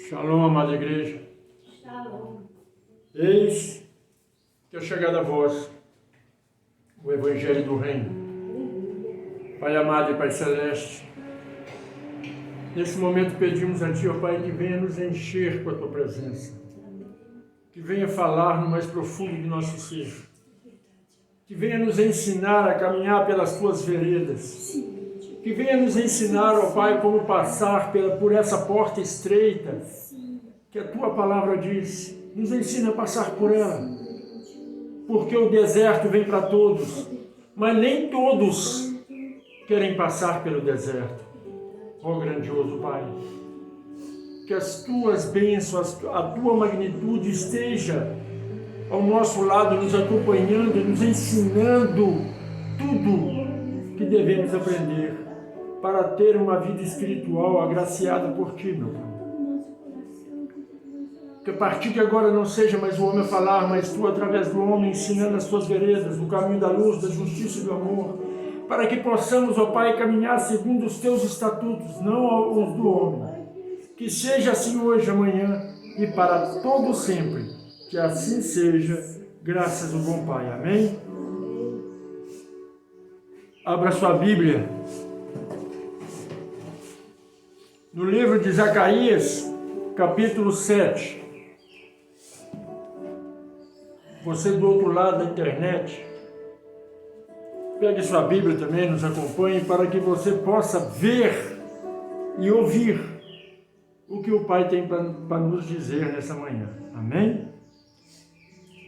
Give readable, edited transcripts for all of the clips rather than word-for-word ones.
Shalom, amada igreja. Shalom. Eis que é chegado a vós o Evangelho do Reino. Pai amado e Pai celeste, nesse momento pedimos a Ti, ó Pai, que venha nos encher com a Tua presença, que venha falar no mais profundo do nosso ser, que venha nos ensinar a caminhar pelas Tuas veredas, que venha nos ensinar, ó Pai, como passar por essa porta estreita, que a Tua palavra diz, nos ensina a passar por ela, porque o deserto vem para todos, mas nem todos querem passar pelo deserto. Ó grandioso Pai, que as Tuas bênçãos, a Tua magnitude esteja ao nosso lado, nos acompanhando, nos ensinando tudo que devemos aprender para ter uma vida espiritual agraciada por Ti, meu Pai. Que a partir de agora não seja mais o homem a falar, mas Tu, através do homem, ensinando as Tuas veredas, no caminho da luz, da justiça e do amor, para que possamos, ó Pai, caminhar segundo os Teus estatutos, não os do homem. Que seja assim hoje, amanhã e para todo sempre. Que assim seja, graças ao bom Pai. Amém? Abra sua Bíblia no livro de Zacarias, capítulo 7. Você do outro lado da internet, pegue sua Bíblia também, nos acompanhe, para que você possa ver e ouvir o que o Pai tem para nos dizer nessa manhã. Amém?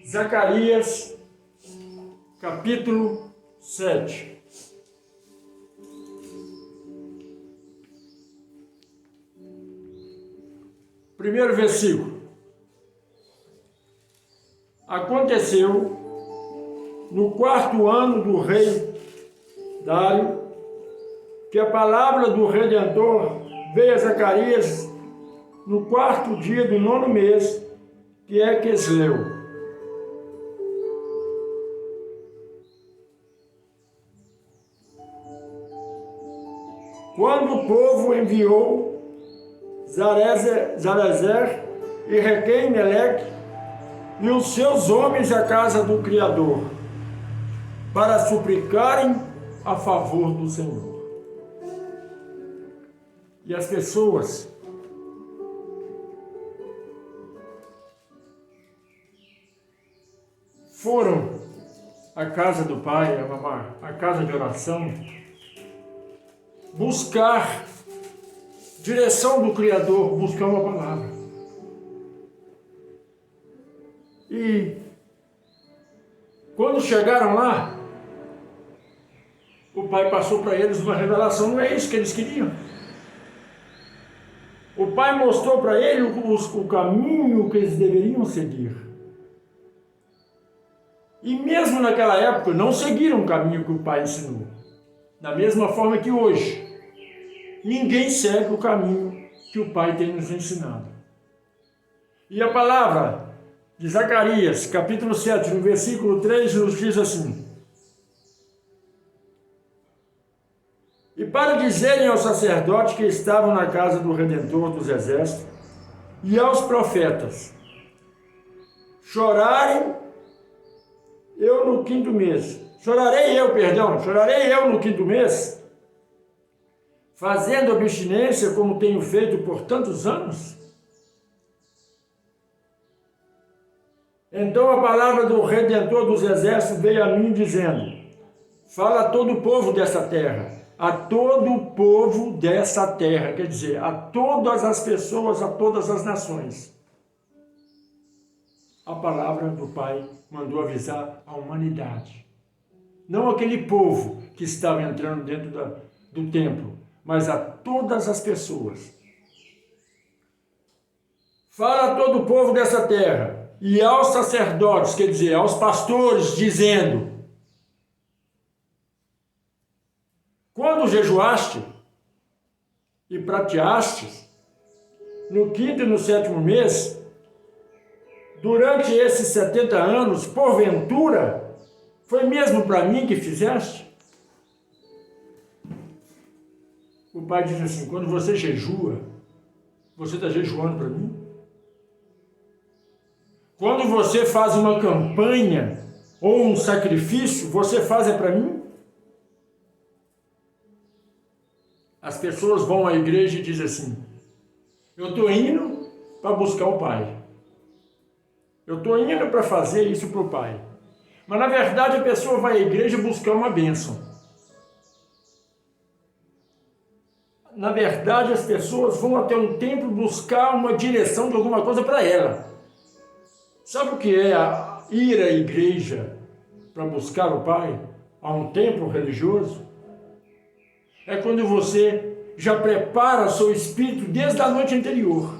Zacarias, capítulo 7. Primeiro versículo. Aconteceu no 4º ano do rei Dário que a palavra do Redentor veio a Zacarias no 4º dia do 9º mês, que é Quisleu. Quando o povo enviou Zarezer e Requem Meleque e os seus homens à casa do Criador, para suplicarem a favor do Senhor. E as pessoas foram à casa do Pai, à casa de oração, buscar direção do Criador, buscar uma palavra. E quando chegaram lá, o Pai passou para eles uma revelação, não é isso que eles queriam. O Pai mostrou para eles o caminho que eles deveriam seguir. E mesmo naquela época, não seguiram o caminho que o Pai ensinou. Da mesma forma que hoje, ninguém segue o caminho que o Pai tem nos ensinado. E a palavra de Zacarias, capítulo 7, no versículo 3, nos diz assim: E para dizerem aos sacerdotes que estavam na casa do Redentor dos Exércitos e aos profetas, chorarei eu no 5º mês, chorarei eu no 5º mês, fazendo abstinência como tenho feito por tantos anos? Então a palavra do Redentor dos Exércitos veio a mim dizendo: fala a todo o povo dessa terra, a todo o povo dessa terra, quer dizer, a todas as pessoas, a todas as nações. A palavra do Pai mandou avisar a humanidade. Não aquele povo que estava entrando dentro do templo, mas a todas as pessoas. Fala a todo o povo dessa terra, e aos sacerdotes, quer dizer, aos pastores, dizendo: quando jejuaste e prateaste, no 5º e no 7º mês, durante esses 70 anos, porventura, foi mesmo para mim que fizeste? O Pai diz assim: quando você jejua, Você está jejuando para mim? Quando você faz uma campanha ou um sacrifício, você faz para mim? As pessoas vão à igreja e dizem assim, eu estou indo para buscar o Pai. Eu estou indo para fazer isso para o Pai. Mas na verdade a pessoa vai à igreja buscar uma bênção. Na verdade as pessoas vão até um templo buscar uma direção de alguma coisa para ela. Sabe o que é ir à igreja para buscar o Pai? A um templo religioso? É quando você já prepara seu espírito desde a noite anterior.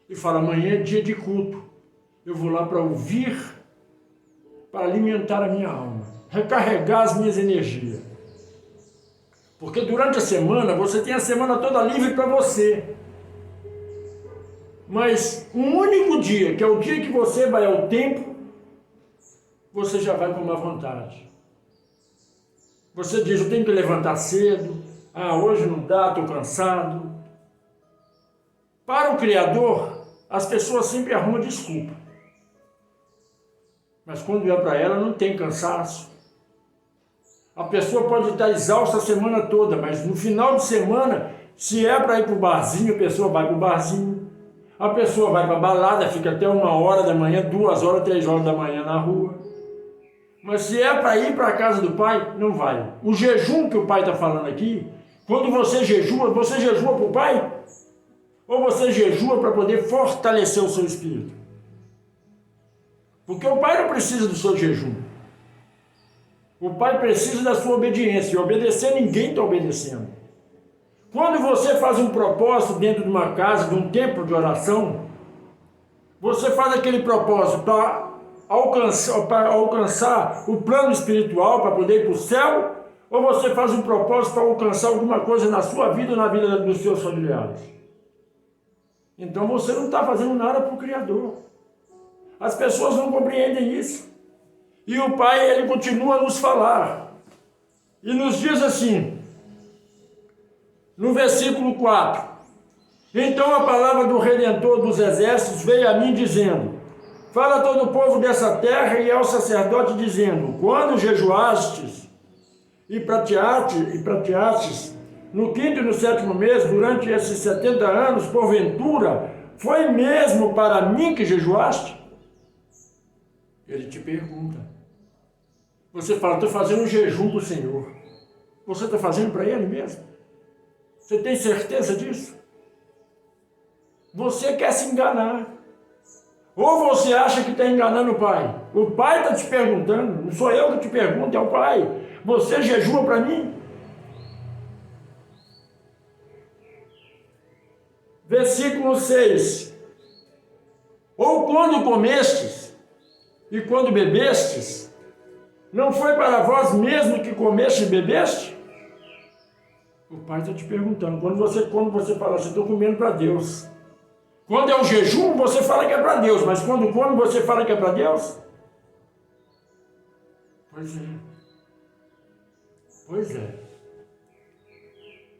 E fala, amanhã é dia de culto. Eu vou lá para ouvir, para alimentar a minha alma, recarregar as minhas energias. Porque durante a semana, você tem a semana toda livre para você. Mas um único dia, que é o dia que você vai ao templo, você já vai com má vontade. Você diz, eu tenho que levantar cedo, hoje não dá, estou cansado. Para o Criador, as pessoas sempre arrumam desculpa. Mas quando é para ela, não tem cansaço. A pessoa pode estar exausta a semana toda, mas no final de semana, se é para ir para o barzinho, a pessoa vai para o barzinho. A pessoa vai para a balada, fica até 1h da manhã, 2h, 3h da manhã na rua. Mas se é para ir para a casa do Pai, não vai. O jejum que o Pai está falando aqui, quando você jejua para o Pai? Ou você jejua para poder fortalecer o seu espírito? Porque o Pai não precisa do seu jejum. O Pai precisa da sua obediência. E obedecer, ninguém está obedecendo. Quando você faz um propósito dentro de uma casa, de um templo de oração, você faz aquele propósito para alcançar o plano espiritual, para poder ir para o céu, ou você faz um propósito para alcançar alguma coisa na sua vida ou na vida dos seus familiares? Então você não está fazendo nada para o Criador. As pessoas não compreendem isso. E o Pai, ele continua a nos falar. E nos diz assim, no versículo 4. Então a palavra do Redentor dos Exércitos veio a mim dizendo, fala a todo o povo dessa terra e ao sacerdote dizendo, quando jejuastes e prateastes no 5º e no 7º mês, durante esses 70 anos, porventura, foi mesmo para mim que jejuaste? Ele te pergunta. Você fala, estou fazendo um jejum para o Senhor. Você está fazendo para Ele mesmo? Você tem certeza disso? Você quer se enganar. Ou você acha que está enganando o Pai? O Pai está te perguntando, não sou eu que te pergunto, é o Pai. Você jejua para mim? Versículo 6. Ou quando comestes e quando bebestes, não foi para vós mesmo que comeste e bebeste? O Pai está te perguntando. Quando você fala assim, estou comendo para Deus. Quando é um jejum, você fala que é para Deus. Mas quando come, você fala que é para Deus? Pois é. Pois é.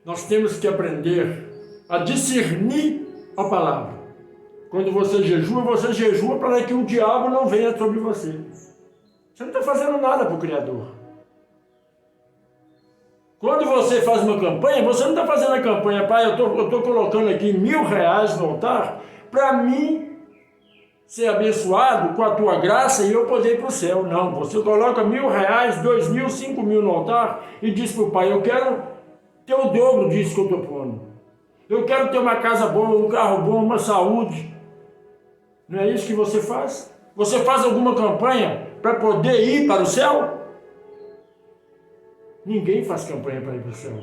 Nós temos que aprender a discernir a palavra. Quando você jejua para que o diabo não venha sobre você. Você não está fazendo nada para o Criador. Quando você faz uma campanha, você não está fazendo a campanha, Pai, eu estou colocando aqui R$1.000 no altar para mim ser abençoado com a tua graça e eu poder ir para o céu. Não, você coloca R$1.000, 2.000, 5.000 no altar e diz para o Pai, eu quero ter o dobro disso que eu estou pondo. Eu quero ter uma casa boa, um carro bom, uma saúde. Não é isso que você faz? Você faz alguma campanha para poder ir para o céu? Ninguém faz campanha para ir para o céu.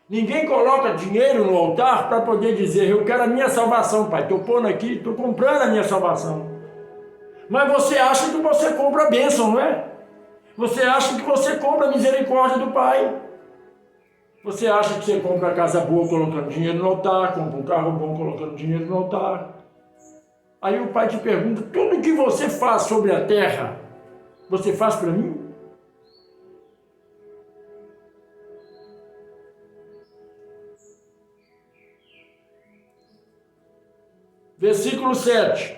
Ninguém coloca dinheiro no altar para poder dizer, eu quero a minha salvação, Pai. Estou pondo aqui, estou comprando a minha salvação. Mas você acha que você compra a bênção, não é? Você acha que você compra a misericórdia do Pai. Você acha que você compra a casa boa colocando dinheiro no altar, compra um carro bom colocando dinheiro no altar. Aí o Pai te pergunta, tudo que você faz sobre a terra, você faz para mim? Versículo 7.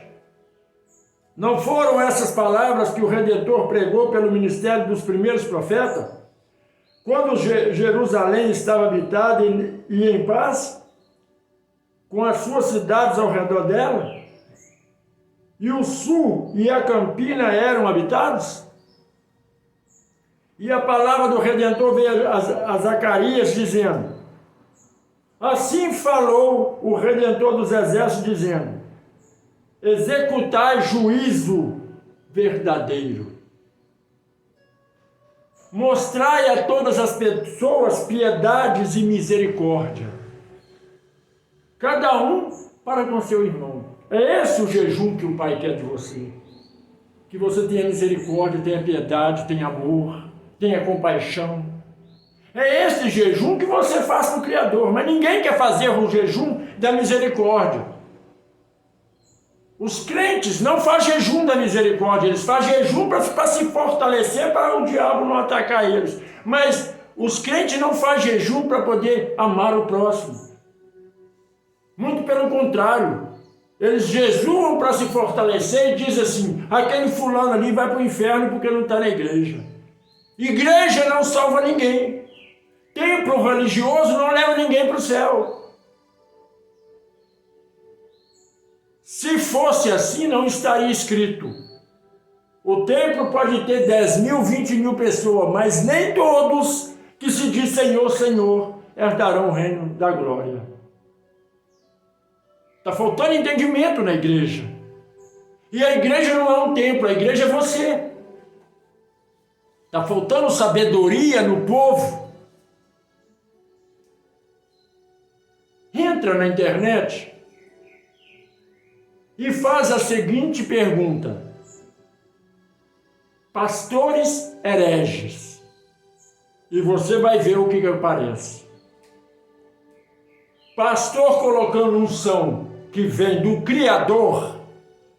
Não foram essas palavras que o Redentor pregou pelo ministério dos primeiros profetas? Quando Jerusalém estava habitada e em paz, com as suas cidades ao redor dela, e o sul e a campina eram habitados? E a palavra do Redentor veio a Zacarias dizendo: assim falou o Redentor dos exércitos, dizendo: executai juízo verdadeiro. Mostrai a todas as pessoas piedades e misericórdia, cada um para com seu irmão. É esse o jejum que o Pai quer de você. Que você tenha misericórdia, tenha piedade, tenha amor, tenha compaixão. É esse jejum que você faz para o Criador, mas ninguém quer fazer o jejum da misericórdia. Os crentes não fazem jejum da misericórdia, eles fazem jejum para se fortalecer, para o diabo não atacar eles. Mas os crentes não fazem jejum para poder amar o próximo. Muito pelo contrário, eles jejuam para se fortalecer e dizem assim: aquele fulano ali vai para o inferno porque não está na igreja. Igreja não salva ninguém. Templo religioso não leva ninguém para o céu. Se fosse assim, não estaria escrito: o templo pode ter 10 mil, 20 mil pessoas, mas nem todos que se diz Senhor, Senhor, herdarão o reino da glória. Está faltando entendimento na igreja. E a igreja não é um templo, a igreja é você. Está faltando sabedoria no povo. Entra na internet e faz a seguinte pergunta: pastores hereges. E você vai ver o que aparece. Pastor colocando unção que vem do Criador,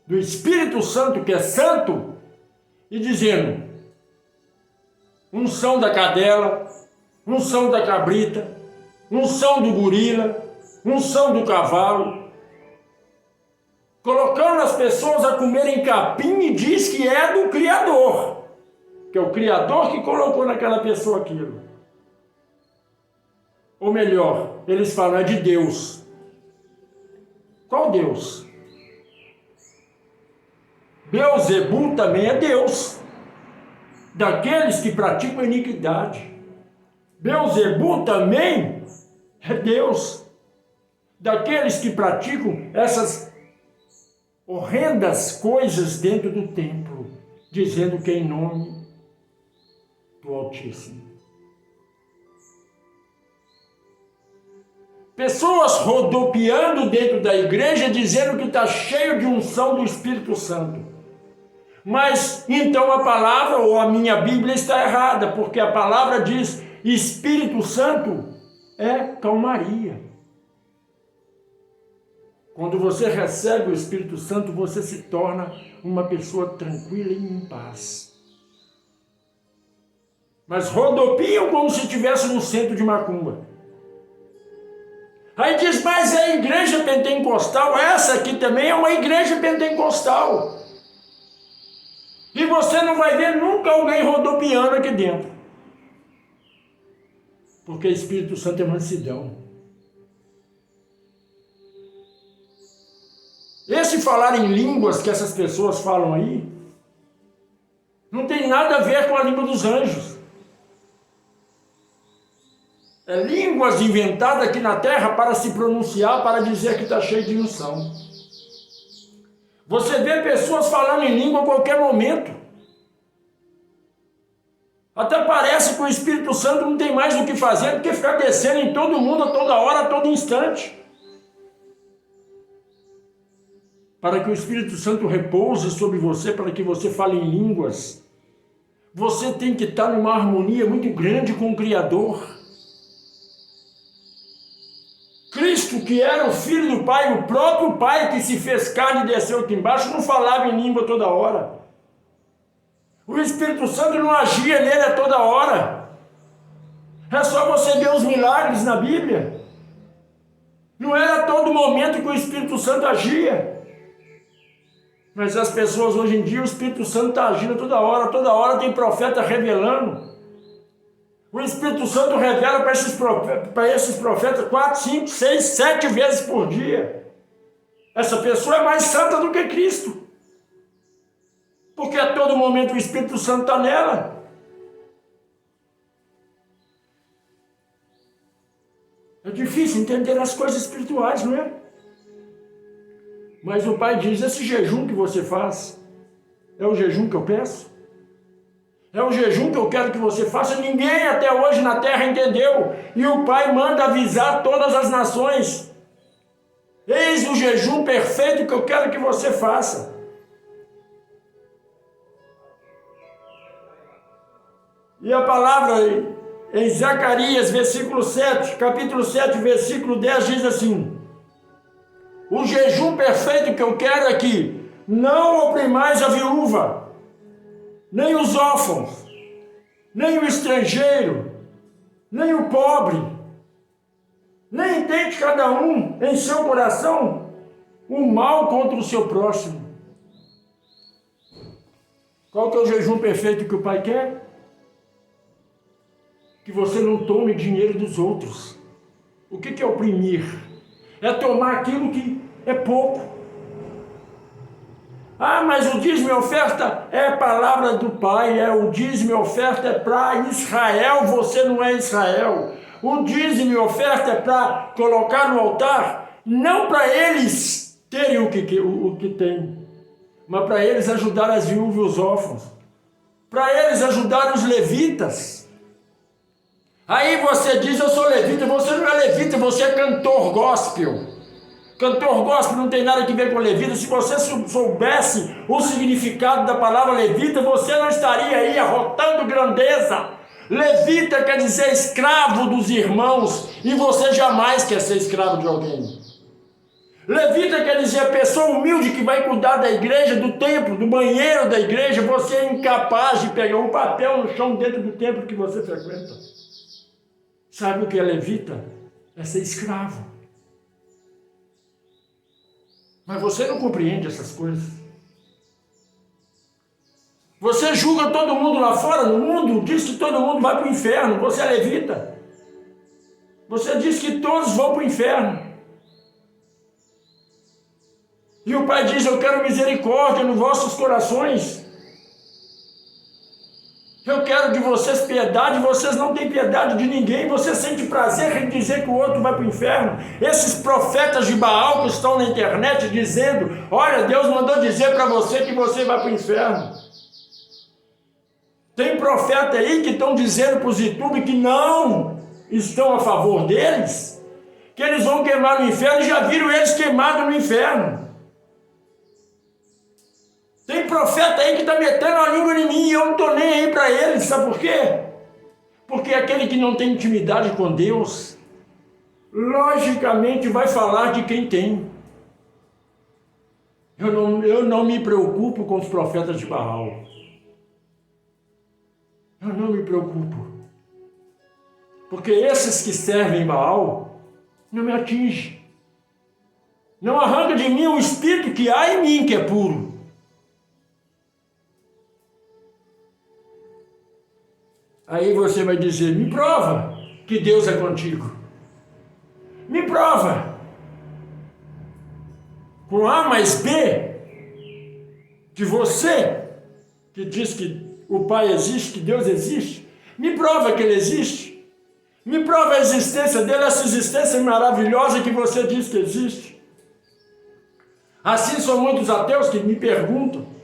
do Espírito Santo, que é santo, e dizendo: unção da cadela, unção da cabrita, unção do gorila, unção do cavalo, colocando as pessoas a comerem capim, e diz que é do Criador, que é o Criador que colocou naquela pessoa aquilo. Ou melhor, eles falam: é de Deus. Qual Deus? Beelzebul também é Deus, daqueles que praticam iniquidade. Beelzebul também é Deus, daqueles que praticam essas horrendas coisas dentro do templo, dizendo que é em nome do Altíssimo. Pessoas rodopiando dentro da igreja, dizendo que está cheio de unção do Espírito Santo. Mas então a palavra, ou a minha Bíblia, está errada, porque a palavra diz: Espírito Santo é calmaria. Quando você recebe o Espírito Santo, você se torna uma pessoa tranquila e em paz. Mas rodopiam como se estivesse no centro de macumba. Aí diz: mas é a igreja pentecostal. Essa aqui também é uma igreja pentecostal. E você não vai ver nunca alguém rodopiando aqui dentro. Porque Espírito Santo é mansidão. Esse falar em línguas que essas pessoas falam aí, não tem nada a ver com a língua dos anjos. É línguas inventadas aqui na terra para se pronunciar, para dizer que está cheio de unção. Você vê pessoas falando em língua a qualquer momento. Até parece que o Espírito Santo não tem mais o que fazer do que ficar descendo em todo mundo, a toda hora, a todo instante. Para que o Espírito Santo repouse sobre você, para que você fale em línguas, você tem que estar numa harmonia muito grande com o Criador. Cristo, que era o Filho do Pai, o próprio Pai que se fez carne e desceu aqui embaixo, não falava em língua toda hora. O Espírito Santo não agia nele a toda hora. É só você ver os milagres na Bíblia. Não era a todo momento que o Espírito Santo agia. Mas as pessoas hoje em dia, o Espírito Santo está agindo toda hora tem profeta revelando. O Espírito Santo revela para esses profetas 4, 5, 6, 7 vezes por dia. Essa pessoa é mais santa do que Cristo. Porque a todo momento o Espírito Santo está nela. É difícil entender as coisas espirituais, não é? Mas o Pai diz, esse jejum que você faz, é o jejum que eu peço? É o jejum que eu quero que você faça? Ninguém até hoje na terra entendeu. E o Pai manda avisar todas as nações. Eis o jejum perfeito que eu quero que você faça. E a palavra em Zacarias, capítulo 7, versículo 10, diz assim: o jejum perfeito que eu quero é que não oprimais a viúva, nem os órfãos, nem o estrangeiro, nem o pobre, nem tente cada um em seu coração o mal contra o seu próximo. Qual que é o jejum perfeito que o Pai quer? Que você não tome dinheiro dos outros. O que é oprimir? É tomar aquilo que é pouco. Ah, mas o dízimo e oferta é a palavra do Pai, o dízimo e oferta é para Israel, você não é Israel. O dízimo e oferta é para colocar no altar, não para eles terem o que tem, mas para eles ajudar as viúvas e os órfãos, para eles ajudar os levitas. Aí você diz, eu sou levita, você não é levita, você é cantor gospel. Cantor gospel não tem nada a ver com levita. Se você soubesse o significado da palavra levita, você não estaria aí arrotando grandeza. Levita quer dizer escravo dos irmãos, e você jamais quer ser escravo de alguém. Levita quer dizer pessoa humilde que vai cuidar da igreja, do templo, do banheiro da igreja. Você é incapaz de pegar um papel no chão dentro do templo que você frequenta. Sabe o que é levita? É ser escravo. Mas você não compreende essas coisas. Você julga todo mundo lá fora, no mundo, diz que todo mundo vai para o inferno. Você é levita. Você diz que todos vão para o inferno. E o Pai diz, eu quero misericórdia nos vossos corações. Eu quero de vocês piedade, vocês não têm piedade de ninguém, você sente prazer em dizer que o outro vai para o inferno. Esses profetas de Baal que estão na internet dizendo, olha, Deus mandou dizer para você que você vai para o inferno. Tem profeta aí que estão dizendo para os YouTube que não estão a favor deles, que eles vão queimar no inferno, e já viram eles queimados no inferno. Tem profeta aí que está metendo a língua em mim e eu não estou nem aí para ele, sabe por quê? Porque aquele que não tem intimidade com Deus, logicamente vai falar de quem tem. Eu não me preocupo com os profetas de Baal. Eu não me preocupo. Porque esses que servem Baal não me atingem. Não arranca de mim o espírito que há em mim, que é puro. Aí você vai dizer, me prova que Deus é contigo. Me prova. Com A mais B, que você, que diz que o Pai existe, que Deus existe, me prova que Ele existe. Me prova a existência dele, essa existência maravilhosa que você diz que existe. Assim são muitos ateus que me perguntam.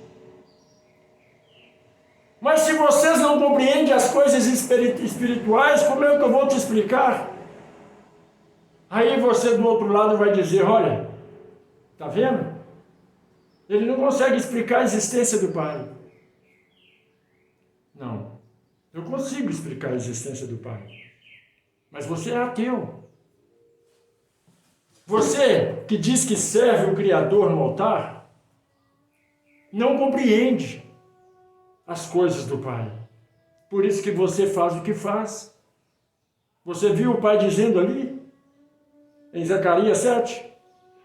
Mas se vocês não compreendem as coisas espirituais, como é que eu vou te explicar? Aí você do outro lado vai dizer, olha, tá vendo? Ele não consegue explicar a existência do Pai. Não, eu consigo explicar a existência do Pai. Mas você é ateu. Você que diz que serve o Criador no altar, não compreende as coisas do Pai. Por isso que você faz o que faz. Você viu o Pai dizendo ali? em Zacarias 7.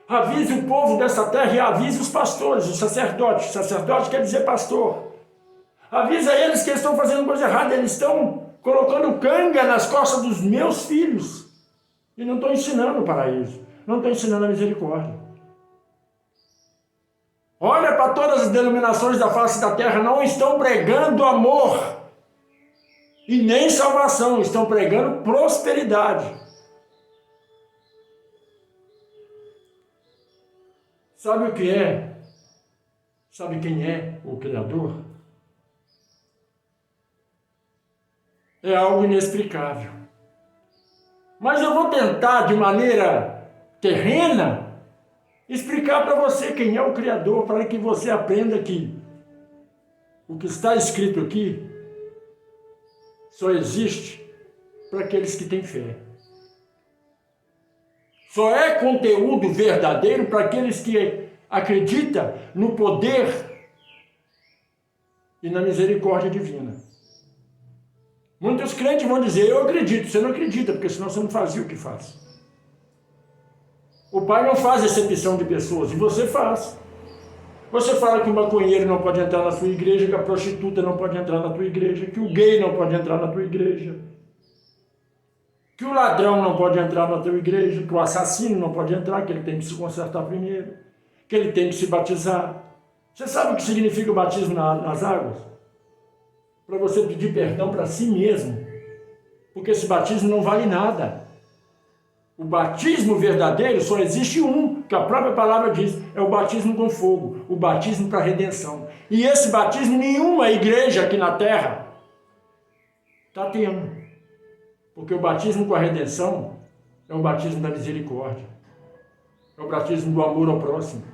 Avise o povo dessa terra e avise os pastores, os sacerdotes. Sacerdote quer dizer pastor. Avisa eles que eles estão fazendo coisa errada, eles estão colocando canga nas costas dos meus filhos. E não estão ensinando o paraíso, não estão ensinando a misericórdia. Olha para todas as denominações da face da terra, não estão pregando amor e nem salvação, estão pregando prosperidade. Sabe o que é? Sabe quem é o Criador? É algo inexplicável. Mas eu vou tentar, de maneira terrena, explicar para você quem é o Criador, para que você aprenda que o que está escrito aqui só existe para aqueles que têm fé. Só é conteúdo verdadeiro para aqueles que acreditam no poder e na misericórdia divina. Muitos crentes vão dizer, eu acredito, você não acredita, porque senão você não fazia o que faz. O Pai não faz acepção de pessoas, e você faz. Você fala que o maconheiro não pode entrar na sua igreja, que a prostituta não pode entrar na tua igreja, que o gay não pode entrar na tua igreja, que o ladrão não pode entrar na tua igreja, que o assassino não pode entrar, que ele tem que se consertar primeiro, que ele tem que se batizar. Você sabe o que significa o batismo nas águas? Para você pedir perdão para si mesmo, porque esse batismo não vale nada. O batismo verdadeiro só existe um, que a própria palavra diz, é o batismo com fogo, o batismo para redenção. E esse batismo nenhuma igreja aqui na terra está tendo. Porque o batismo com a redenção é o batismo da misericórdia. É o batismo do amor ao próximo.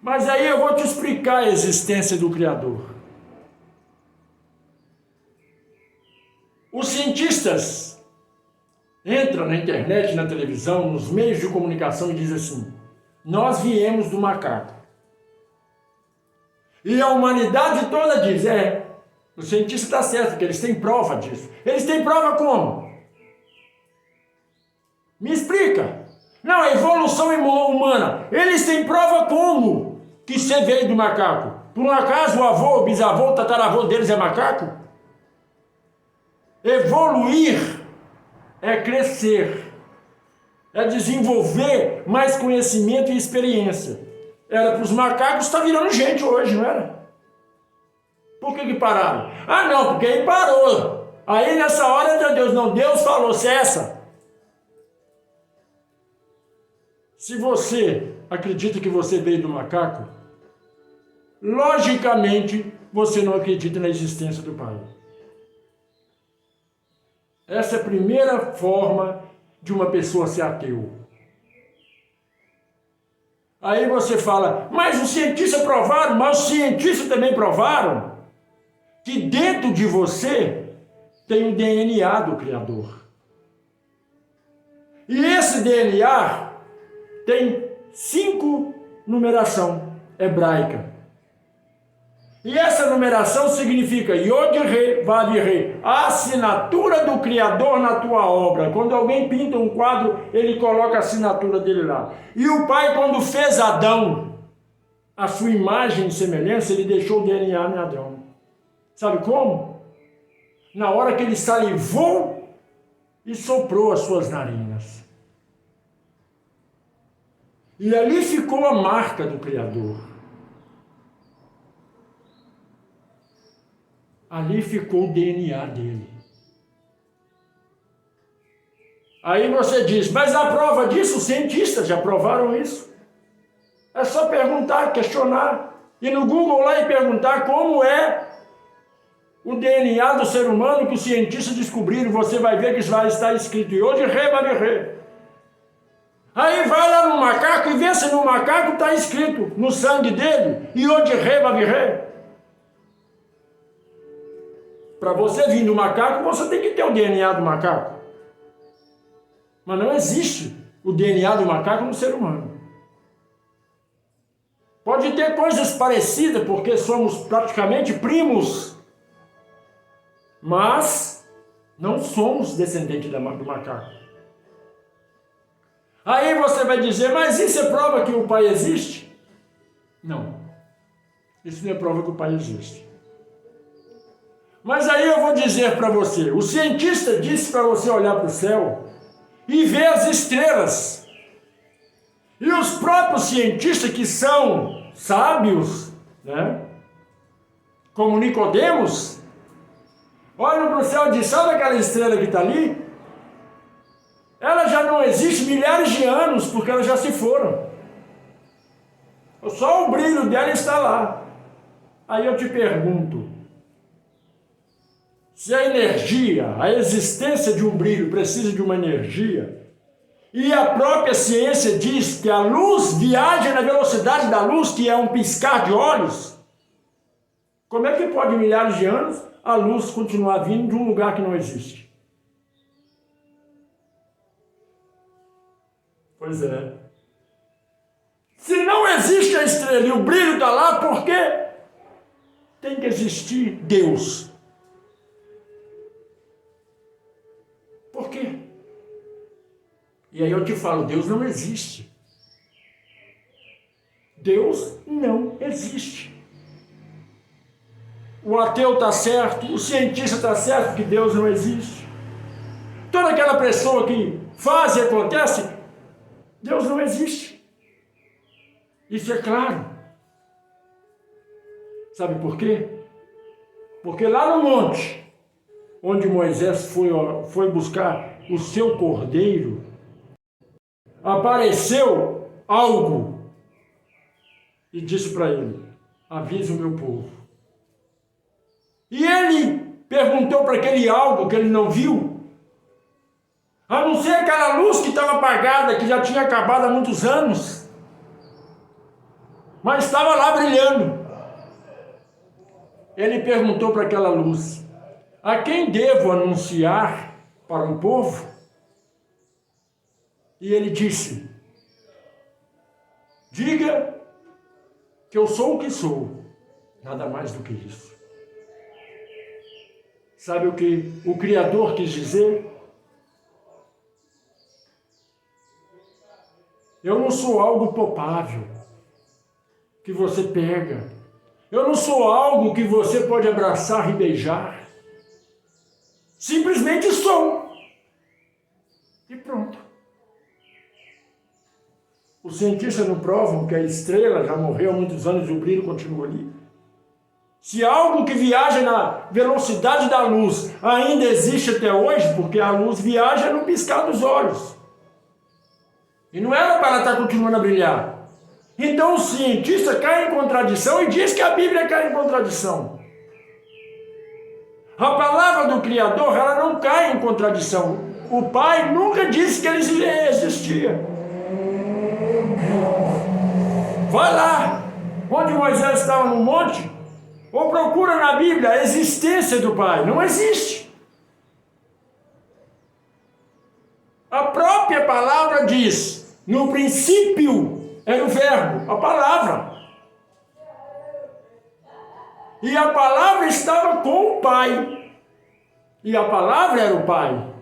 Mas aí eu vou te explicar a existência do Criador. Os cientistas entram na internet, na televisão, nos meios de comunicação e dizem assim, nós viemos do macaco. E a humanidade toda diz, o cientista está certo, porque eles têm prova disso. Eles têm prova como? Me explica. Não, a evolução humana. Eles têm prova como que você veio do macaco? Por um acaso o avô, o bisavô, o tataravô deles é macaco? Evoluir é crescer, é desenvolver mais conhecimento e experiência. Era para os macacos, está virando gente hoje, não era? Por que pararam? Ah, não, porque aí parou. Aí nessa hora, Deus, não, Deus falou, cessa. Se você acredita que você veio do macaco, logicamente você não acredita na existência do Pai. Essa é a primeira forma de uma pessoa ser ateu. Aí você fala, mas os cientistas provaram, mas os cientistas também provaram que dentro de você tem o DNA do Criador. E esse DNA tem 5 numeração hebraica. E essa numeração significa Yod-Re, Vav-Re, a assinatura do Criador na tua obra. Quando alguém pinta um quadro, ele coloca a assinatura dele lá. E o Pai, quando fez Adão, a sua imagem e semelhança, ele deixou o DNA em Adão. Sabe como? Na hora que ele salivou e soprou as suas narinas. E ali ficou a marca do Criador. Ali ficou o DNA dele. Aí você diz, mas a prova disso, os cientistas já provaram isso. É só perguntar, questionar. Ir no Google lá e perguntar como é o DNA do ser humano que os cientistas descobriram. Você vai ver que isso vai estar escrito Yod-Re, Vav-Re. Aí vai lá no macaco e vê se no macaco está escrito no sangue dele Yod-Re, Vav-Re. Para você vir do macaco, você tem que ter o DNA do macaco. Mas não existe o DNA do macaco no ser humano. Pode ter coisas parecidas, porque somos praticamente primos. Mas não somos descendentes do macaco. Aí você vai dizer, mas isso é prova que o Pai existe? Não. Isso não é prova que o Pai existe. Mas aí eu vou dizer para você, o cientista disse para você olhar para o céu e ver as estrelas. E os próprios cientistas que são sábios, né? Como Nicodemos, olham para o céu e dizem, sabe aquela estrela que está ali? Ela já não existe milhares de anos, porque elas já se foram. Só o brilho dela está lá. Aí eu te pergunto, se a energia, a existência de um brilho precisa de uma energia, e a própria ciência diz que a luz viaja na velocidade da luz, que é um piscar de olhos, como é que pode, milhares de anos, a luz continuar vindo de um lugar que não existe? Pois é. Se não existe a estrela e o brilho está lá, por quê? Tem que existir Deus. Por quê? E aí eu te falo, Deus não existe. Deus não existe. O ateu está certo, o cientista está certo que Deus não existe. Toda aquela pessoa que faz e acontece, Deus não existe. Isso é claro. Sabe por quê? Porque lá no monte, onde Moisés foi buscar o seu cordeiro, apareceu algo e disse para ele, avisa o meu povo. E ele perguntou para aquele algo que ele não viu, a não ser aquela luz que estava apagada, que já tinha acabado há muitos anos, mas estava lá brilhando. Ele perguntou para aquela luz, a quem devo anunciar para o povo? E ele disse, diga que eu sou o que sou, nada mais do que isso. Sabe o que o Criador quis dizer? Eu não sou algo palpável, que você pega. Eu não sou algo que você pode abraçar e beijar. Simplesmente sou. E pronto. Os cientistas não provam que a estrela já morreu há muitos anos e o brilho continua ali. Se algo que viaja na velocidade da luz ainda existe até hoje, porque a luz viaja no piscar dos olhos. E não era para ela estar continuando a brilhar. Então o cientista cai em contradição e diz que a Bíblia cai em contradição. A palavra do Criador, ela não cai em contradição. O Pai nunca disse que ele existia. Vai lá, onde Moisés estava no monte, ou procura na Bíblia a existência do Pai. Não existe. A própria palavra diz, no princípio era o verbo, a palavra. E a palavra estava com o Pai. E a palavra era o Pai.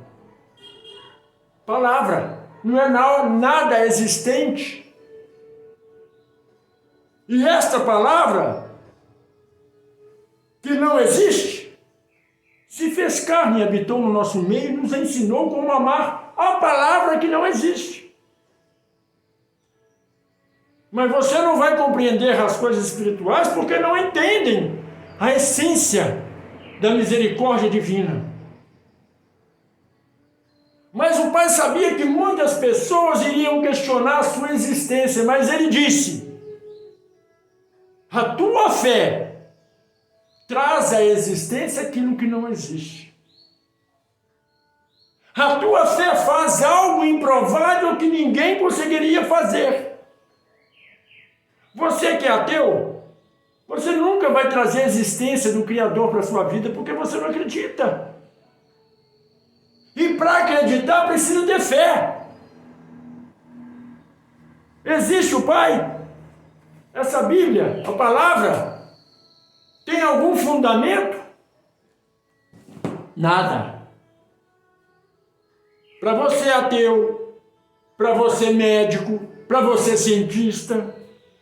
Palavra. Não é nada existente. E esta palavra, que não existe, se fez carne e habitou no nosso meio e nos ensinou como amar a palavra que não existe. Mas você não vai compreender as coisas espirituais porque não entendem a essência da misericórdia divina. Mas o Pai sabia que muitas pessoas iriam questionar a sua existência, mas ele disse, a tua fé traz à existência aquilo que não existe. A tua fé faz algo improvável que ninguém conseguiria fazer. Você que é ateu, você nunca vai trazer a existência do Criador para a sua vida porque você não acredita. E para acreditar precisa ter fé. Existe o Pai? Essa Bíblia, a palavra, tem algum fundamento? Nada. Para você ateu, para você médico, para você cientista,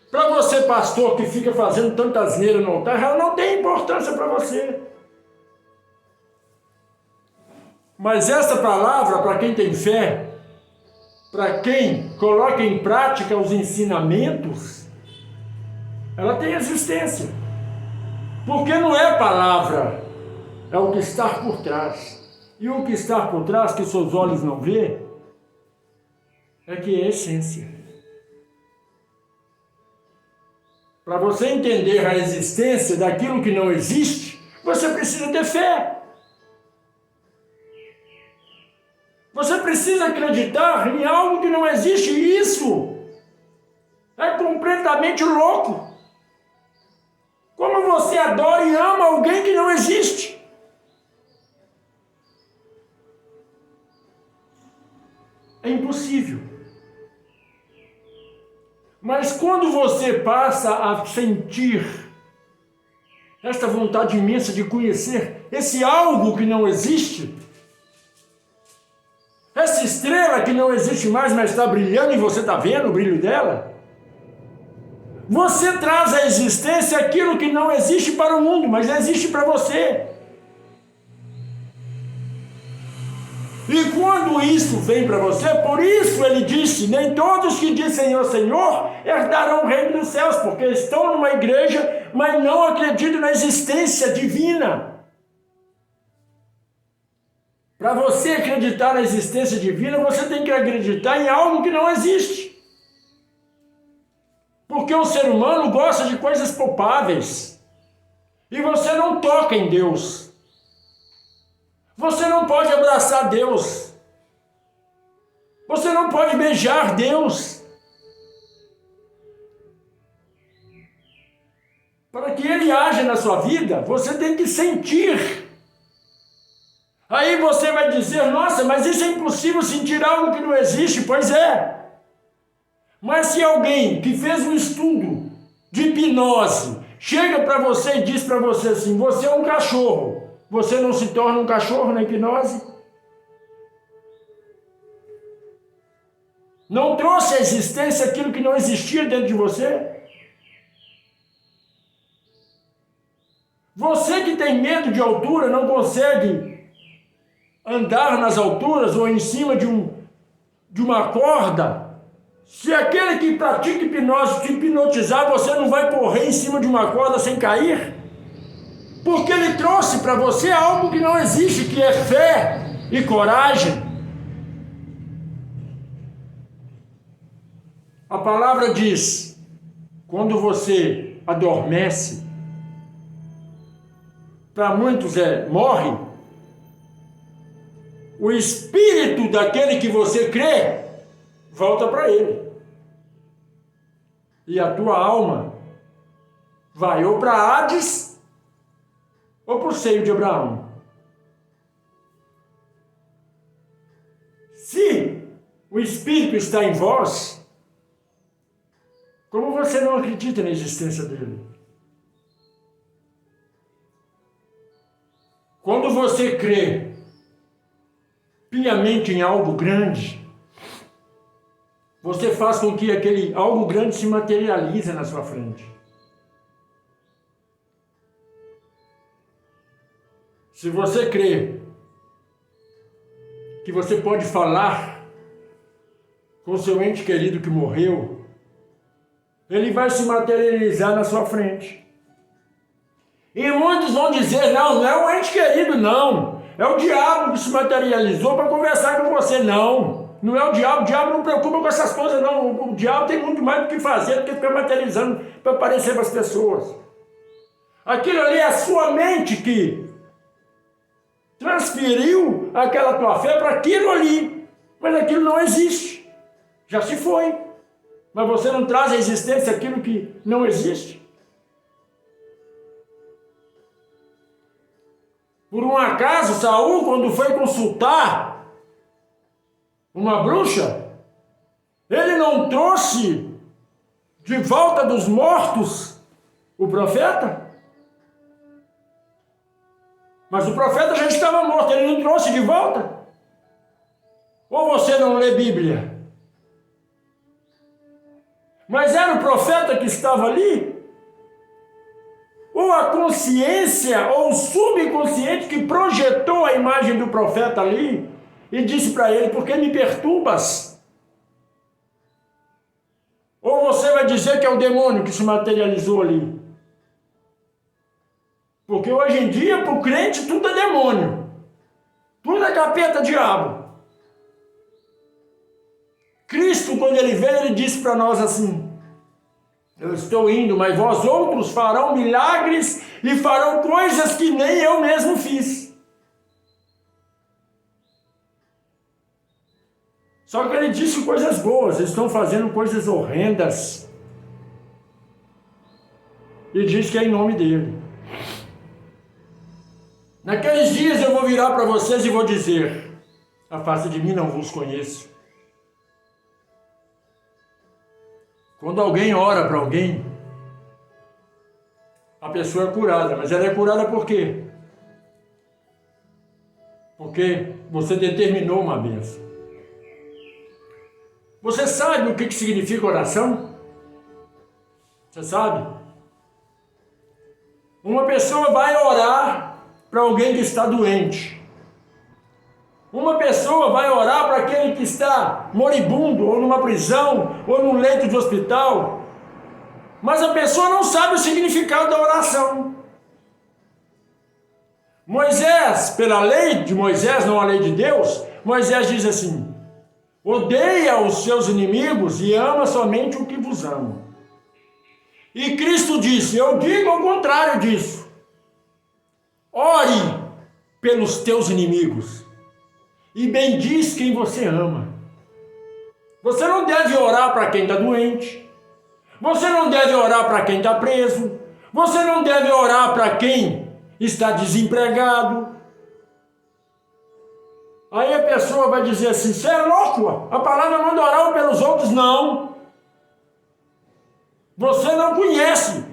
para você pastor que fica fazendo tanta asneira no altar, ela não tem importância para você. Mas essa palavra, para quem tem fé, para quem coloca em prática os ensinamentos, ela tem existência. Porque não é palavra, é o que está por trás. E o que está por trás, que seus olhos não vê, é que é essência. Para você entender a existência daquilo que não existe, você precisa ter fé. Você precisa acreditar em algo que não existe. E isso é completamente louco. Como você adora e ama alguém que não existe? É impossível. Mas quando você passa a sentir esta vontade imensa de conhecer esse algo que não existe, essa estrela que não existe mais, mas está brilhando e você está vendo o brilho dela, você traz à existência aquilo que não existe para o mundo, mas existe para você. E quando isso vem para você, por isso ele disse, nem todos que dizem Senhor, Senhor, herdarão o reino dos céus, porque estão numa igreja, mas não acreditam na existência divina. Para você acreditar na existência divina, você tem que acreditar em algo que não existe. Porque o ser humano gosta de coisas palpáveis. E você não toca em Deus. Você não pode abraçar Deus. Você não pode beijar Deus. Para que Ele haja na sua vida, você tem que sentir. Aí você vai dizer, nossa, mas isso é impossível sentir algo que não existe. Pois é. Mas se alguém que fez um estudo de hipnose chega para você e diz para você assim, você é um cachorro, você não se torna um cachorro na hipnose? Não trouxe à existência aquilo que não existia dentro de você? Você que tem medo de altura, não consegue andar nas alturas ou em cima de uma corda? Se aquele que pratica hipnose te hipnotizar, você não vai correr em cima de uma corda sem cair? Porque ele trouxe para você algo que não existe, que é fé e coragem. A palavra diz, quando você adormece, para muitos morre, o espírito daquele que você crê volta para ele. E a tua alma vai ou para Hades ou para o seio de Abraão. Se o Espírito está em vós, como você não acredita na existência dele? Quando você crê piamente em algo grande, você faz com que aquele algo grande se materialize na sua frente. Se você crê que você pode falar com seu ente querido que morreu, ele vai se materializar na sua frente. E muitos vão dizer, não é o ente querido, não. É o diabo que se materializou para conversar com você, não. Não é o diabo não preocupa com essas coisas, não. O diabo tem muito mais do que fazer do que ficar materializando para aparecer para as pessoas. Aquilo ali é a sua mente que transferiu aquela tua fé para aquilo ali. Mas aquilo não existe. Já se foi. Mas você não traz à existência aquilo que não existe. Por um acaso, Saul, quando foi consultar uma bruxa, ele não trouxe de volta dos mortos o profeta? Mas o profeta já estava morto, ele não trouxe de volta? Ou você não lê Bíblia? Mas era o profeta que estava ali? Ou a consciência, ou o subconsciente que projetou a imagem do profeta ali e disse para ele: por que me perturbas? Ou você vai dizer que é o demônio que se materializou ali? Porque hoje em dia, para o crente, tudo é demônio. Tudo é capeta, diabo. Cristo, quando ele veio, ele disse para nós assim: eu estou indo, mas vós outros farão milagres e farão coisas que nem eu mesmo fiz. Só que ele disse coisas boas, eles estão fazendo coisas horrendas. E diz que é em nome dele. Naqueles dias eu vou virar para vocês e vou dizer: afasta de mim, não vos conheço. Quando alguém ora para alguém, a pessoa é curada, mas ela é curada por quê? Porque você determinou uma bênção. Você sabe o que significa oração? Você sabe? Uma pessoa vai orar para alguém que está doente. Uma pessoa vai orar para aquele que está moribundo, ou numa prisão, ou num leito de hospital. Mas a pessoa não sabe o significado da oração. Moisés, pela lei de Moisés, não a lei de Deus, Moisés diz assim: odeia os seus inimigos e ama somente o que vos ama. E Cristo disse: eu digo ao contrário disso. Ore pelos teus inimigos e bendiz quem você ama. Você não deve orar para quem está doente. Você não deve orar para quem está preso. Você não deve orar para quem está desempregado. Aí a pessoa vai dizer assim: você é louco? A palavra manda orar pelos outros. Não. Você não conhece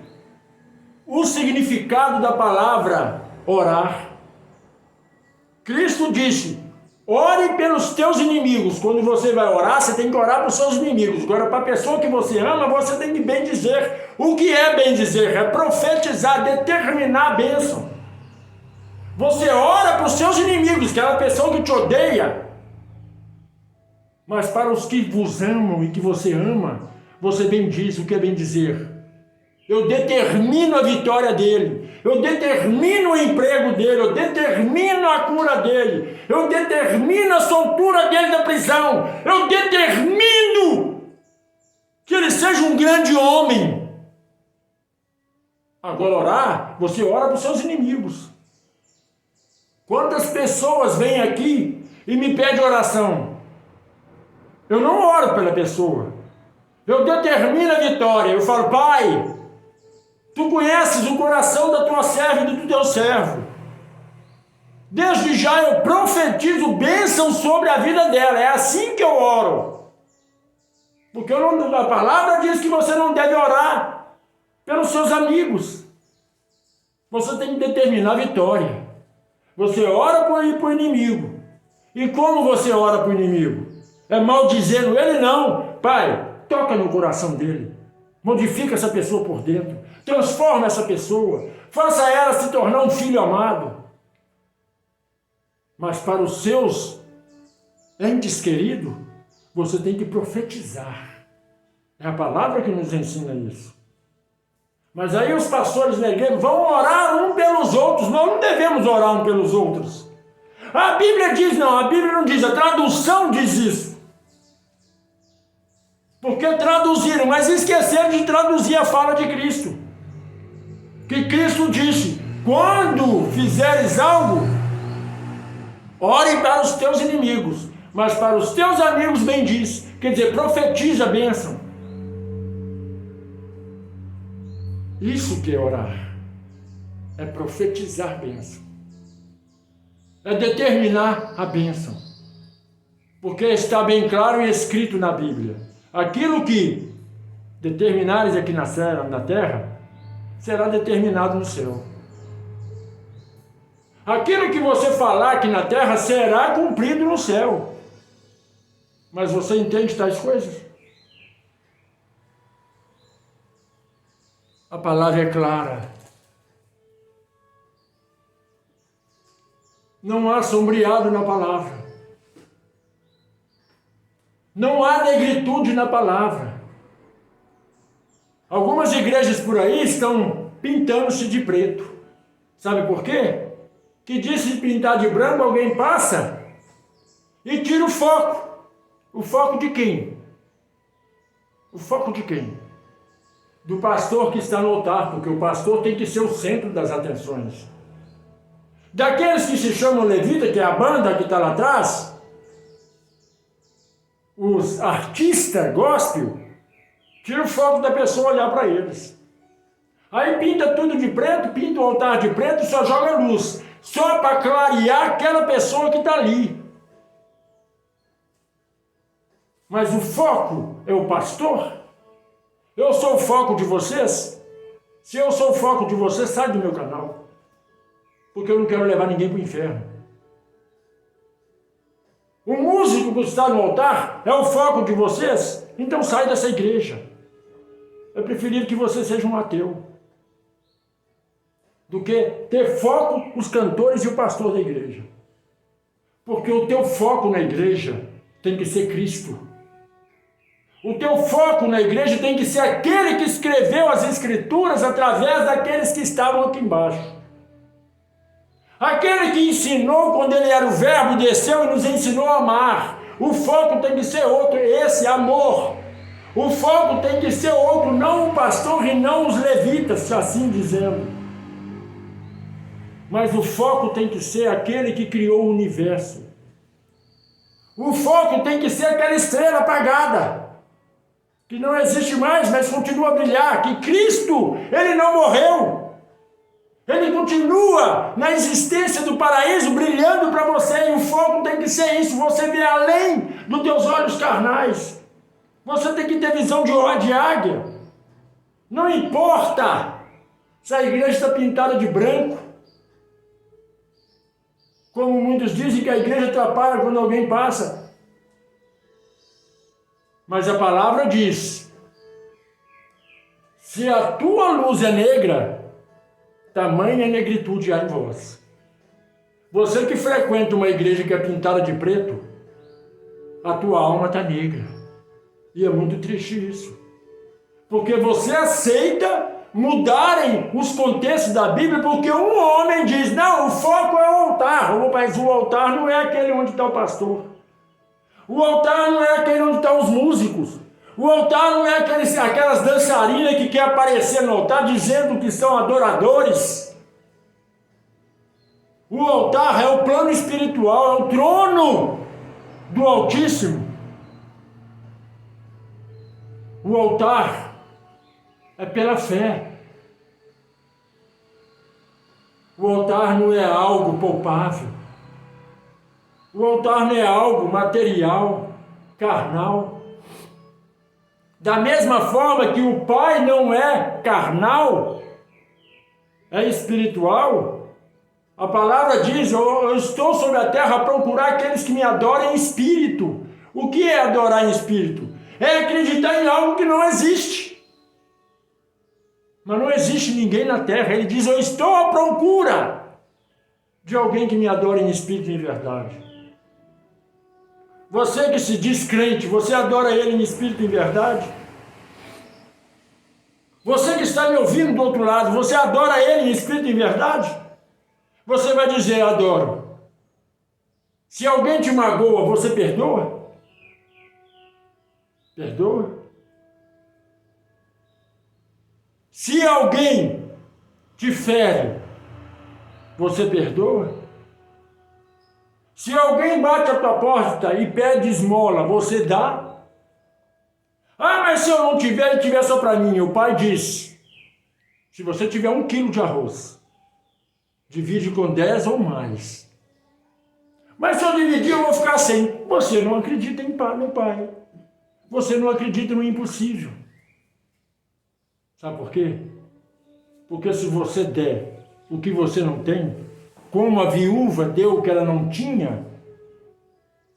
o significado da palavra orar. Cristo disse: ore pelos teus inimigos. Quando você vai orar, você tem que orar para os seus inimigos. Agora, para a pessoa que você ama, você tem que bem dizer. O que é bem dizer? É profetizar, determinar a bênção. Você ora para os seus inimigos, aquela pessoa que te odeia. Mas para os que vos amam e que você ama, você bendiz. O que é bem dizer? Eu determino a vitória dele. Eu determino o emprego dele. Eu determino a cura dele. Eu determino a soltura dele da prisão. Eu determino que ele seja um grande homem. Agora orar, você ora para os seus inimigos. Quantas pessoas vêm aqui e me pedem oração? Eu não oro pela pessoa. Eu determino a vitória. Eu falo: Pai, tu conheces o coração da tua serva e do teu servo. Desde já eu profetizo bênção sobre a vida dela. É assim que eu oro. Porque a palavra diz que você não deve orar pelos seus amigos. Você tem que determinar a vitória. Você ora para o inimigo. E como você ora para o inimigo? É maldizendo ele? Não. Pai, toca no coração dele. Modifica essa pessoa por dentro. Transforma essa pessoa. Faça ela se tornar um filho amado. Mas para os seus entes queridos, você tem que profetizar. É a palavra que nos ensina isso. Mas aí os pastores da igreja vão orar um pelos outros. Nós não devemos orar um pelos outros. A Bíblia diz não, a Bíblia não diz, a tradução diz isso. Porque traduziram, mas esqueceram de traduzir a fala de Cristo. Que Cristo disse: quando fizeres algo, ore para os teus inimigos, mas para os teus amigos bendiz. Quer dizer, profetiza a bênção. Isso que é orar. É profetizar a bênção. É determinar a bênção. Porque está bem claro e escrito na Bíblia: aquilo que determinares aqui na terra, será determinado no céu. Aquilo que você falar aqui na terra será cumprido no céu. Mas você entende tais coisas? A palavra é clara. Não há sombreado na palavra. Não há negritude na palavra. Algumas igrejas por aí estão pintando-se de preto. Sabe por quê? Que disse pintar de branco, alguém passa e tira o foco. O foco de quem? O foco de quem? Do pastor que está no altar, porque o pastor tem que ser o centro das atenções. Daqueles que se chamam levita, que é a banda que está lá atrás, os artistas gospel, tira o foco da pessoa olhar para eles. Aí pinta tudo de preto, pinta o altar de preto e só joga luz, só para clarear aquela pessoa que está ali. Mas o foco é o pastor? Eu sou o foco de vocês? Se eu sou o foco de vocês, sai do meu canal. Porque eu não quero levar ninguém para o inferno. O músico que está no altar é o foco de vocês? Então sai dessa igreja. É preferível que você seja um ateu do que ter foco os cantores e o pastor da igreja. Porque o teu foco na igreja tem que ser Cristo. O teu foco na igreja tem que ser aquele que escreveu as escrituras através daqueles que estavam aqui embaixo. Aquele que ensinou quando ele era o verbo, desceu e nos ensinou a amar. O foco tem que ser outro, esse amor. O foco tem que ser outro, não o pastor e não os levitas, assim dizendo. Mas o foco tem que ser aquele que criou o universo. O foco tem que ser aquela estrela apagada, que não existe mais, mas continua a brilhar, que Cristo, ele não morreu. Ele continua na existência do paraíso, brilhando para você, e o foco tem que ser isso, você vê além dos teus olhos carnais. Você tem que ter visão de águia. Não importa se a igreja está pintada de branco, como muitos dizem que a igreja atrapalha quando alguém passa. Mas a palavra diz, se a tua luz é negra, tamanha negritude há em vós. Você que frequenta uma igreja que é pintada de preto, a tua alma está negra. E é muito triste isso. Porque você aceita mudarem os contextos da Bíblia, porque um homem diz, não, o foco é o altar, mas o altar não é aquele onde está o pastor. O altar não é aquele onde estão os músicos. O altar não é aquelas dançarinas que querem aparecer no altar dizendo que são adoradores. O altar é o plano espiritual, é o trono do Altíssimo. O altar é pela fé. O altar não é algo palpável. O altar não é algo material, carnal. Da mesma forma que o Pai não é carnal, é espiritual, a palavra diz, eu estou sobre a terra a procurar aqueles que me adorem em espírito. O que é adorar em espírito? É acreditar em algo que não existe. Mas não existe ninguém na terra. Ele diz, eu estou à procura de alguém que me adore em espírito e em verdade. Você que se diz crente, você adora ele em espírito e em verdade? Você que está me ouvindo do outro lado, você adora ele em espírito e em verdade? Você vai dizer, adoro. Se alguém te magoa, você perdoa? Perdoa? Se alguém te fere, você perdoa? Se alguém bate a tua porta e pede esmola, você dá? Ah, mas se eu não tiver e tiver só para mim, o pai diz, se você tiver 1 quilo de arroz, divide com 10 ou mais. Mas se eu dividir, eu vou ficar sem. Você não acredita no pai. Você não acredita no impossível. Sabe por quê? Porque se você der o que você não tem, como a viúva deu o que ela não tinha,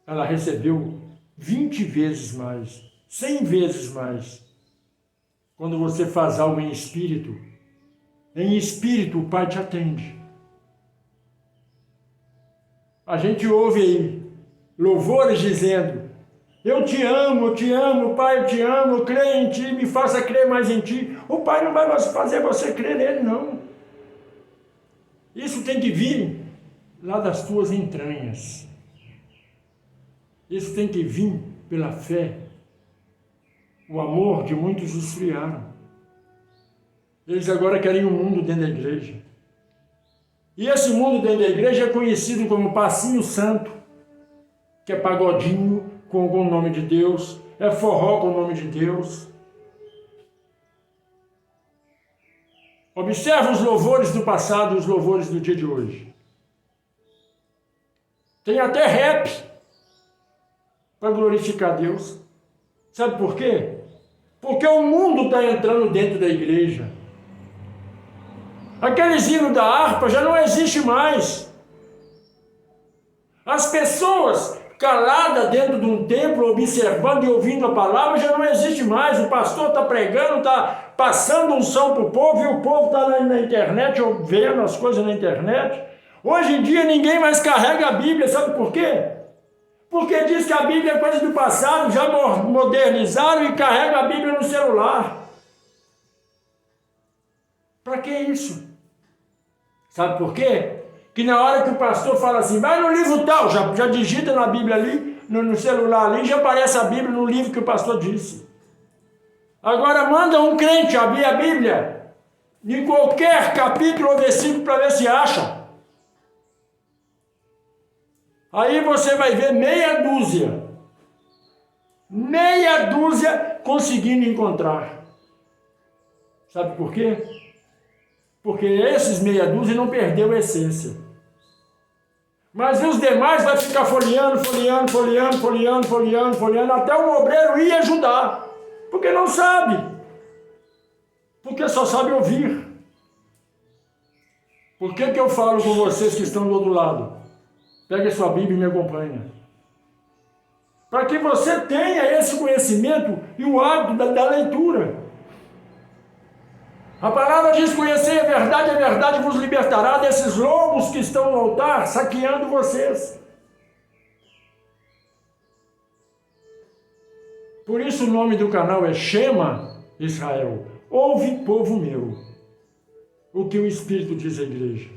ela recebeu 20 vezes mais, 100 vezes mais. Quando você faz algo em espírito, em espírito, o Pai te atende. A gente ouve aí louvores dizendo: eu te amo, Pai, eu te amo, eu creio em ti, me faça crer mais em ti. O Pai não vai fazer você crer nele, não. Isso tem que vir lá das tuas entranhas. Isso tem que vir pela fé. O amor de muitos esfriaram. Eles agora querem um mundo dentro da igreja. E esse mundo dentro da igreja é conhecido como passinho santo, que é pagodinho com o nome de Deus, é forró com o nome de Deus. Observa os louvores do passado e os louvores do dia de hoje. Tem até rap para glorificar Deus. Sabe por quê? Porque o mundo está entrando dentro da igreja. Aqueles hinos da harpa já não existe mais. As pessoas caladas dentro de um templo, observando e ouvindo a palavra, já não existe mais. O pastor está pregando, está passando unção para o povo, e o povo está na internet, vendo as coisas na internet. Hoje em dia ninguém mais carrega a Bíblia, sabe por quê? Porque diz que a Bíblia é coisa do passado, já modernizaram e carrega a Bíblia no celular. Para que isso? Sabe por quê? Que na hora que o pastor fala assim, vai no livro tal, já digita na Bíblia ali, no celular ali, já aparece a Bíblia no livro que o pastor disse. Agora manda um crente abrir a Bíblia em qualquer capítulo ou versículo para ver se acha. Aí você vai ver meia dúzia conseguindo encontrar. Sabe por quê? Porque esses meia dúzia não perdeu a essência. Mas os demais vai ficar folheando, até o obreiro ir ajudar. Porque não sabe. Porque só sabe ouvir. Por que eu falo com vocês que estão do outro lado? Pega a sua Bíblia e me acompanha. Para que você tenha esse conhecimento e o hábito da leitura. A palavra diz: conhecer a verdade vos libertará desses lobos que estão no altar saqueando vocês. Por isso o nome do canal é Shema Israel. Ouve, povo meu, o que o Espírito diz à igreja.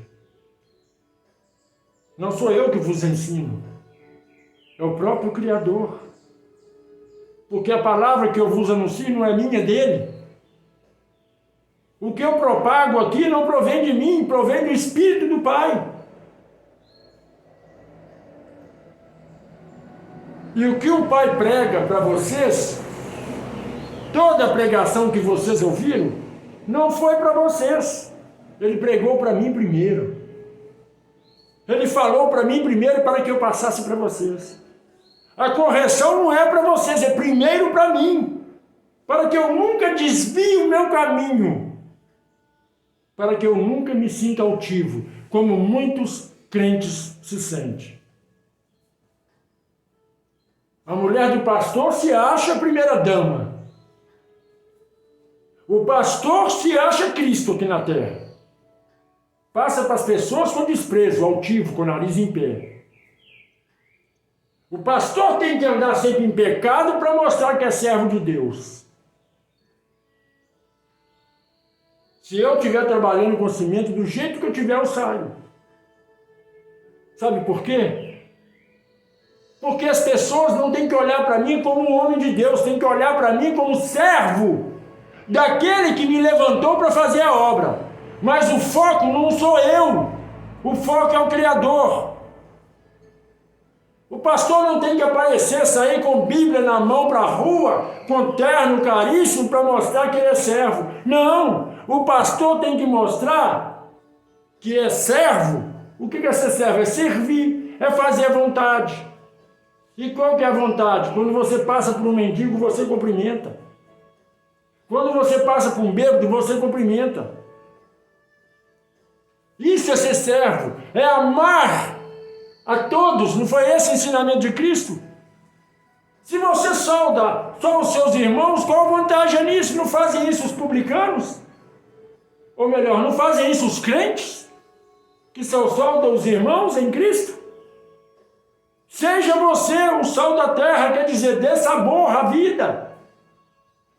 Não sou eu que vos ensino, é o próprio Criador. Porque a palavra que eu vos anuncio não é minha, é dele. O que eu propago aqui não provém de mim, provém do Espírito do Pai. E o que o Pai prega para vocês, toda a pregação que vocês ouviram, não foi para vocês. Ele pregou para mim primeiro. Ele falou para mim primeiro para que eu passasse para vocês. A correção não é para vocês, é primeiro para mim. Para que eu nunca desvie o meu caminho. Para que eu nunca me sinta altivo, como muitos crentes se sentem. A mulher do pastor se acha a primeira dama. O pastor se acha Cristo aqui na terra. Passa para as pessoas com desprezo, altivo, com o nariz em pé. O pastor tem que andar sempre em pecado para mostrar que é servo de Deus. Se eu estiver trabalhando com cimento, do jeito que eu tiver, eu saio. Sabe por quê? Porque as pessoas não têm que olhar para mim como um homem de Deus, têm que olhar para mim como servo daquele que me levantou para fazer a obra. Mas o foco não sou eu, o foco é o Criador. O pastor não tem que aparecer, sair com Bíblia na mão para a rua, com terno caríssimo para mostrar que ele é servo. Não, o pastor tem que mostrar que é servo. O que é ser servo? É servir, é fazer a vontade. E qual que é a vontade? Quando você passa por um mendigo, você cumprimenta. Quando você passa por um bêbado, você cumprimenta. Isso é ser servo, é amar a todos. Não foi esse o ensinamento de Cristo? Se você sauda só os seus irmãos, qual a vantagem nisso? Não fazem isso os publicanos? Ou melhor, não fazem isso os crentes, que são sal dos irmãos em Cristo? Seja você o sal da terra, quer dizer, dê sabor à vida.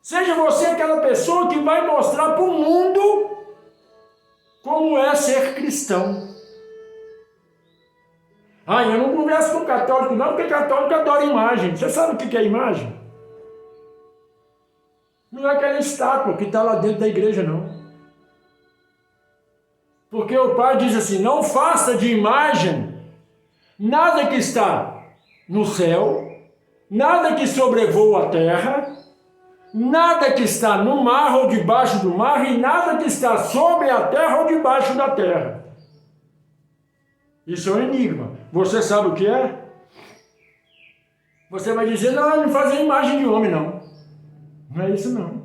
Seja você aquela pessoa que vai mostrar para o mundo como é ser cristão. Eu não converso com católico não, porque católico adora imagem. Você sabe o que é imagem? Não é aquela estátua que está lá dentro da igreja, não. Porque o pai diz assim, não faça de imagem nada que está no céu, nada que sobrevoa a terra, nada que está no mar ou debaixo do mar e nada que está sobre a terra ou debaixo da terra. Isso é um enigma. Você sabe o que é? Você vai dizer, não fazer imagem de homem, não. Não é isso, não.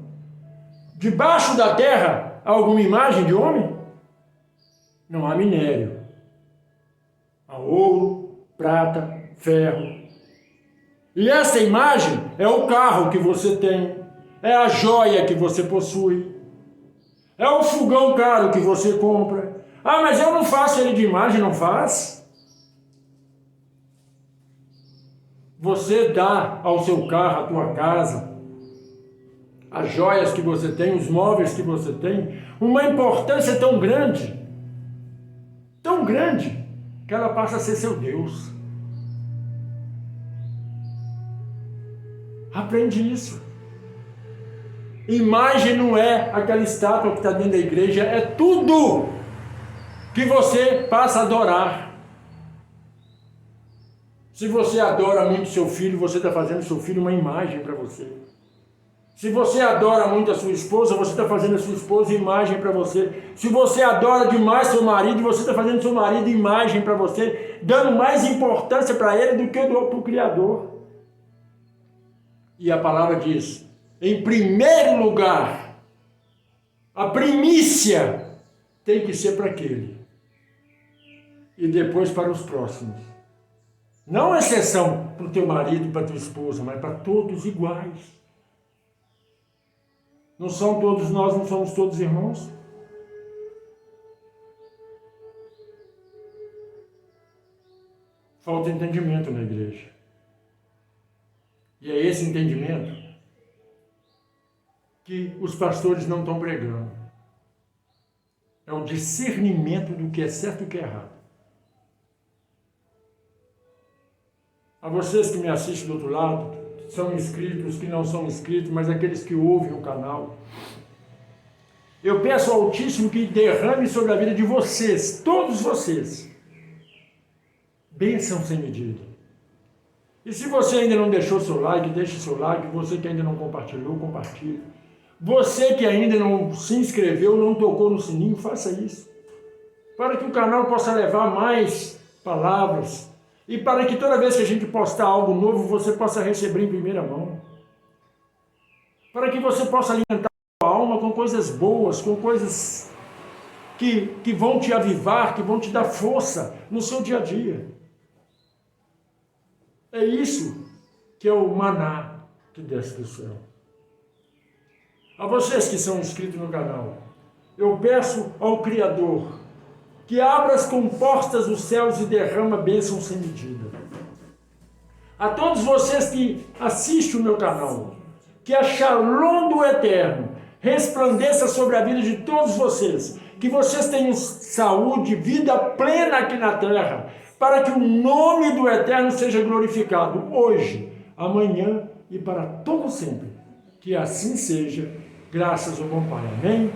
Debaixo da terra, há alguma imagem de homem? Não há minério. Há ouro, prata, ferro. E essa imagem é o carro que você tem, é a joia que você possui, é o fogão caro que você compra. Mas eu não faço ele de imagem, não faz? Você dá ao seu carro, à tua casa, as joias que você tem, os móveis que você tem, uma importância tão grande, que ela passa a ser seu Deus. Aprende isso. Imagem não é aquela estátua que está dentro da igreja, é tudo que você passa a adorar. Se você adora muito seu filho, você está fazendo seu filho uma imagem para você. Se você adora muito a sua esposa, você está fazendo a sua esposa imagem para você. Se você adora demais seu marido, você está fazendo seu marido imagem para você, dando mais importância para ele do que para o Criador. E a palavra diz, em primeiro lugar, a primícia tem que ser para aquele. E depois para os próximos. Não exceção para o teu marido e para a tua esposa, mas para todos iguais. Não são todos nós, não somos todos irmãos? Falta entendimento na igreja. E é esse entendimento que os pastores não estão pregando. É o discernimento do que é certo e o que é errado. A vocês que me assistem do outro lado, são inscritos, que não são inscritos, mas aqueles que ouvem o canal, eu peço ao Altíssimo que derrame sobre a vida de vocês, todos vocês, bênção sem medida. E se você ainda não deixou seu like, deixe seu like. Você que ainda não compartilhou, compartilhe. Você que ainda não se inscreveu, não tocou no sininho, faça isso. Para que o canal possa levar mais palavras. E para que toda vez que a gente postar algo novo, você possa receber em primeira mão. Para que você possa alimentar a sua alma com coisas boas, com coisas que vão te avivar, que vão te dar força no seu dia a dia. É isso que é o maná que desce do céu. A vocês que são inscritos no canal, eu peço ao Criador que abra as comportas dos céus e derrama bênção sem medida. A todos vocês que assistem o meu canal, que a Shalom do Eterno resplandeça sobre a vida de todos vocês, que vocês tenham saúde, vida plena aqui na terra, para que o nome do Eterno seja glorificado hoje, amanhã e para todo sempre. Que assim seja, graças ao bom Pai. Amém?